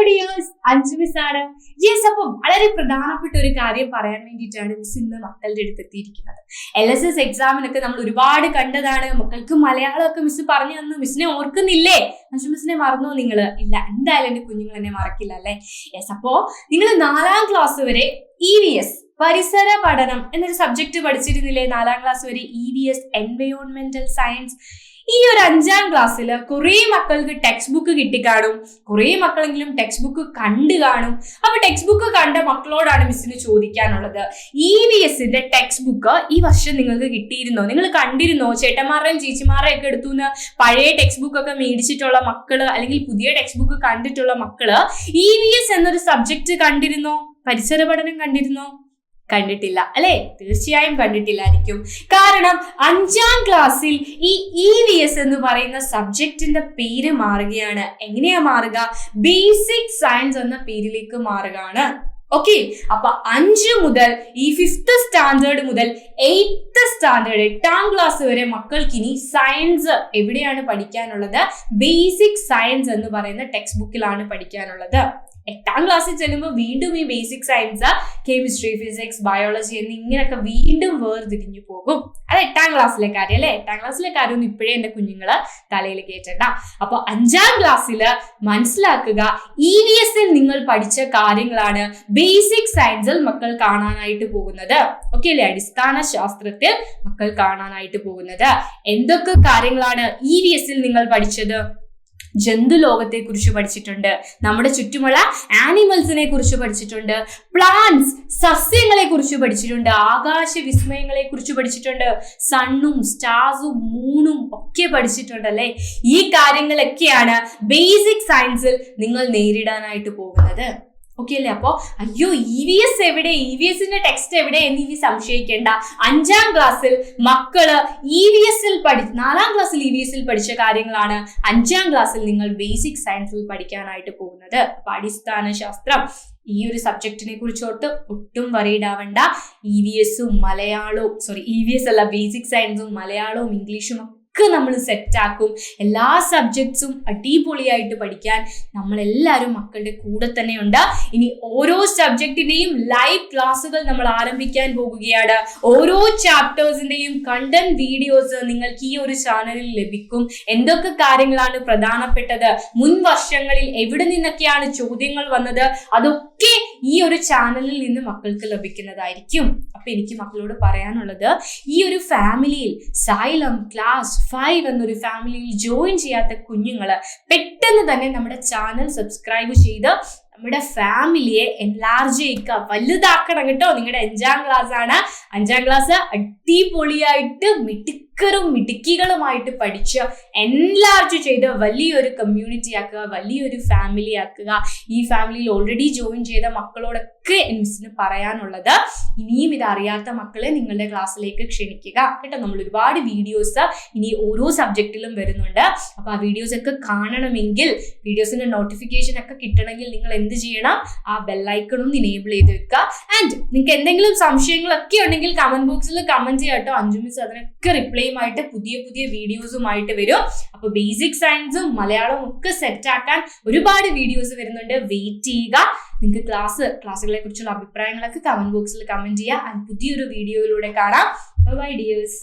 Dears, Anju miss ആണ്. Yes, അപ്പം വളരെ പ്രധാനപ്പെട്ട ഒരു കാര്യം പറയാൻ വേണ്ടിയിട്ടാണ് മിസ് ഇന്ന് മക്കളുടെ അടുത്ത് എത്തിയിരിക്കുന്നത്. LSS എക്സാമിനൊക്കെ നമ്മൾ ഒരുപാട് കണ്ടതാണ്. മക്കൾക്ക് മലയാളമൊക്കെ മിസ് പറഞ്ഞു തന്നു. മിസ്സിനെ ഓർക്കുന്നില്ലേ? അഞ്ജു മിസ്സിനെ മറന്നോ നിങ്ങള്? ഇല്ല, എന്തായാലും എന്റെ കുഞ്ഞുങ്ങൾ എന്നെ മറക്കില്ല അല്ലെ? യെസ്, അപ്പോ നിങ്ങൾ 4ാം ക്ലാസ് വരെ EVS പരിസര പഠനം എന്നൊരു സബ്ജക്ട് പഠിച്ചിരുന്നില്ലേ? 4ാം ക്ലാസ് വരെ EVS എൻവയോൺമെന്റൽ സയൻസ്. ഈ ഒരു 5ാം ക്ലാസ്സിൽ കുറെ മക്കൾക്ക് ടെക്സ്റ്റ് ബുക്ക് കിട്ടിക്കാണും, കുറെ മക്കളെങ്കിലും ടെക്സ്റ്റ് ബുക്ക് കണ്ടു കാണും. അപ്പൊ ടെക്സ്റ്റ് ബുക്ക് കണ്ട മക്കളോടാണ് മിസ്സിന് ചോദിക്കാനുള്ളത്, EVSന്റെ ടെക്സ്റ്റ് ബുക്ക് ഈ വർഷം നിങ്ങൾക്ക് കിട്ടിയിരുന്നോ? നിങ്ങൾ കണ്ടിരുന്നോ? ചേട്ടന്മാരുടെയും ചേച്ചിമാരുടെയും ഒക്കെ എടുത്തുനിന്ന് പഴയ ടെക്സ്റ്റ് ബുക്ക് ഒക്കെ മേടിച്ചിട്ടുള്ള മക്കള് അല്ലെങ്കിൽ പുതിയ ടെക്സ്റ്റ് ബുക്ക് കണ്ടിട്ടുള്ള മക്കള് EVS എന്നൊരു സബ്ജക്ട് കണ്ടിരുന്നോ? പരിസര പഠനം കണ്ടിരുന്നോ? കണ്ടിട്ടില്ല അല്ലെ? തീർച്ചയായും കണ്ടിട്ടില്ലായിരിക്കും. കാരണം 5ാം ക്ലാസ്സിൽ ഈ EVS എന്ന് പറയുന്ന സബ്ജക്റ്റിന്റെ പേര് മാറുകയാണ്. എങ്ങനെയാ മാറുക? ബേസിക് സയൻസ് എന്ന പേരിലേക്ക് മാറുകയാണ്. ഓക്കെ, അപ്പൊ 5 മുതൽ ഈ 5th സ്റ്റാൻഡേർഡ് മുതൽ 8th സ്റ്റാൻഡേർഡ് 8ാം ക്ലാസ് വരെ മക്കൾക്ക് ഇനി സയൻസ് എവിടെയാണ് പഠിക്കാനുള്ളത്? ബേസിക് സയൻസ് എന്ന് പറയുന്ന ടെക്സ്റ്റ് ബുക്കിലാണ് പഠിക്കാനുള്ളത്. 8ാം ക്ലാസ്സിൽ ചെല്ലുമ്പോൾ വീണ്ടും ഈ basic science, chemistry, physics, biology എന്നിങ്ങനെയൊക്കെ വീണ്ടും വേർതിരിഞ്ഞു പോകും. അത് 8ാം ക്ലാസ്സിലെ കാര്യം അല്ലെ? 8ാം ക്ലാസ്സിലെ കാര്യമൊന്നും ഇപ്പോഴേ എന്റെ കുഞ്ഞുങ്ങള് തലയിൽ കയറ്റണ്ട. അപ്പൊ 5ാം ക്ലാസ്സിൽ മനസ്സിലാക്കുക, EVSൽ നിങ്ങൾ പഠിച്ച കാര്യങ്ങളാണ് ബേസിക് സയൻസിൽ മക്കൾ കാണാനായിട്ട് പോകുന്നത്. ഓക്കെ അല്ലെ? അടിസ്ഥാന ശാസ്ത്രത്തിൽ മക്കൾ കാണാനായിട്ട് പോകുന്നത് എന്തൊക്കെ കാര്യങ്ങളാണ് EVSൽ നിങ്ങൾ പഠിച്ചത്? ജന്തുലോകത്തെ കുറിച്ച് പഠിച്ചിട്ടുണ്ട്, നമ്മുടെ ചുറ്റുമുള്ള ആനിമൽസിനെ കുറിച്ച് പഠിച്ചിട്ടുണ്ട്, പ്ലാന്റ്സ് സസ്യങ്ങളെ കുറിച്ച് പഠിച്ചിട്ടുണ്ട്, ആകാശ വിസ്മയങ്ങളെ കുറിച്ച് പഠിച്ചിട്ടുണ്ട്, സണ്ണും സ്റ്റാർസും മൂണും ഒക്കെ പഠിച്ചിട്ടുണ്ട് അല്ലെ? ഈ കാര്യങ്ങളൊക്കെയാണ് ബേസിക് സയൻസിൽ നിങ്ങൾ നേരിടാനായിട്ട് പോകുന്നത്. ഓക്കെ അല്ലേ? അപ്പോ അയ്യോ EVS എവിടെ, EVSന്റെ ടെക്സ്റ്റ് എവിടെ എന്ന് ഇനി സംശയിക്കേണ്ട. 5ാം ക്ലാസ്സിൽ മക്കള് 4ാം ക്ലാസ്സിൽ EVSൽ പഠിച്ച കാര്യങ്ങളാണ് 5ാം ക്ലാസ്സിൽ നിങ്ങൾ ബേസിക് സയൻസിൽ പഠിക്കാനായിട്ട് പോകുന്നത്. അപ്പൊ അടിസ്ഥാന ശാസ്ത്രം ഈ ഒരു സബ്ജക്റ്റിനെ കുറിച്ചോട്ട് ഒട്ടും വറീഡ് ആവണ്ട. EVSും മലയാളവും EVS അല്ല, ബേസിക് സയൻസും മലയാളവും ഇംഗ്ലീഷും ഒക്കെ നമ്മൾ സെറ്റാക്കും. എല്ലാ സബ്ജക്ട്സും അടിപൊളിയായിട്ട് പഠിക്കാൻ നമ്മളെല്ലാവരും മക്കളുടെ കൂടെ തന്നെയുണ്ട്. ഇനി ഓരോ സബ്ജക്റ്റിന്റെയും ലൈവ് ക്ലാസ്സുകൾ നമ്മൾ ആരംഭിക്കാൻ പോകുകയാണ്. ഓരോ ചാപ്റ്റേഴ്സിന്റെയും കണ്ടന്റ് വീഡിയോസ് നിങ്ങൾക്ക് ഈ ഒരു ചാനലിൽ ലഭിക്കും. എന്തൊക്കെ കാര്യങ്ങളാണ് പ്രധാനപ്പെട്ടത്, മുൻ വർഷങ്ങളിൽ എവിടെ നിന്നൊക്കെയാണ് ചോദ്യങ്ങൾ വന്നത്, അതൊക്കെ ഈ ഒരു ചാനലിൽ നിന്ന് മക്കൾക്ക് ലഭിക്കുന്നതായിരിക്കും. അപ്പൊ എനിക്ക് മക്കളോട് പറയാനുള്ളത്, ഈ ഒരു ഫാമിലിയിൽ Xylem Class 5 എന്നൊരു ഫാമിലിയിൽ ജോയിൻ ചെയ്യാത്ത കുഞ്ഞുങ്ങള് പെട്ടെന്ന് തന്നെ നമ്മുടെ ചാനൽ സബ്സ്ക്രൈബ് ചെയ്ത് നമ്മുടെ ഫാമിലിയെ എൻലാർജ് ചെയ്യുക, വലുതാക്കണം കേട്ടോ. നിങ്ങളുടെ 5ാം ക്ലാസ് ആണ്. 5ാം ക്ലാസ് അടിപൊളിയായിട്ട് മിടുക്കികളുമായിട്ട് പഠിച്ച് എൻലാർജ് ചെയ്ത് വലിയൊരു കമ്മ്യൂണിറ്റി ആക്കുക, വലിയൊരു ഫാമിലി ആക്കുക. ഈ ഫാമിലിയിൽ ഓൾറെഡി ജോയിൻ ചെയ്ത മക്കളോടൊക്കെ മിസ്സിന് പറയാനുള്ളത്, ഇനിയും ഇത് അറിയാത്ത മക്കളെ നിങ്ങളുടെ ക്ലാസ്സിലേക്ക് ക്ഷണിക്കുക കേട്ടോ. നമ്മൾ ഒരുപാട് വീഡിയോസ് ഇനി ഓരോ സബ്ജക്റ്റിലും വരുന്നുണ്ട്. അപ്പൊ ആ വീഡിയോസ് ഒക്കെ കാണണമെങ്കിൽ, വീഡിയോസിന്റെ നോട്ടിഫിക്കേഷൻ ഒക്കെ കിട്ടണമെങ്കിൽ നിങ്ങൾ എന്ത് ചെയ്യണം? ആ ബെല്ലൈക്കൺ ഒന്ന് ഇനേബിൾ ചെയ്ത് വെക്കുക. ആൻഡ് നിങ്ങൾക്ക് എന്തെങ്കിലും സംശയങ്ങളൊക്കെ ഉണ്ടെങ്കിൽ കമന്റ് ബോക്സിൽ കമന്റ് ചെയ്യാം കേട്ടോ. അഞ്ജു മിസ് അതിനൊക്കെ റിപ്ലൈ ആയിട്ട് പുതിയ വീഡിയോസുമായിട്ട് വരും. അപ്പൊ ബേസിക് സയൻസും മലയാളവും ഒക്കെ സെറ്റ് ആക്കാൻ ഒരുപാട് വീഡിയോസ് വരുന്നുണ്ട്. വെയിറ്റ് ചെയ്യുക. നിങ്ങൾക്ക് ക്ലാസ്സുകളെ കുറിച്ചുള്ള അഭിപ്രായങ്ങളൊക്കെ കമന്റ് ബോക്സിൽ കമന്റ് ചെയ്യുക. ആൻഡ് പുതിയൊരു വീഡിയോയിലൂടെ കാണാം. Bye dears.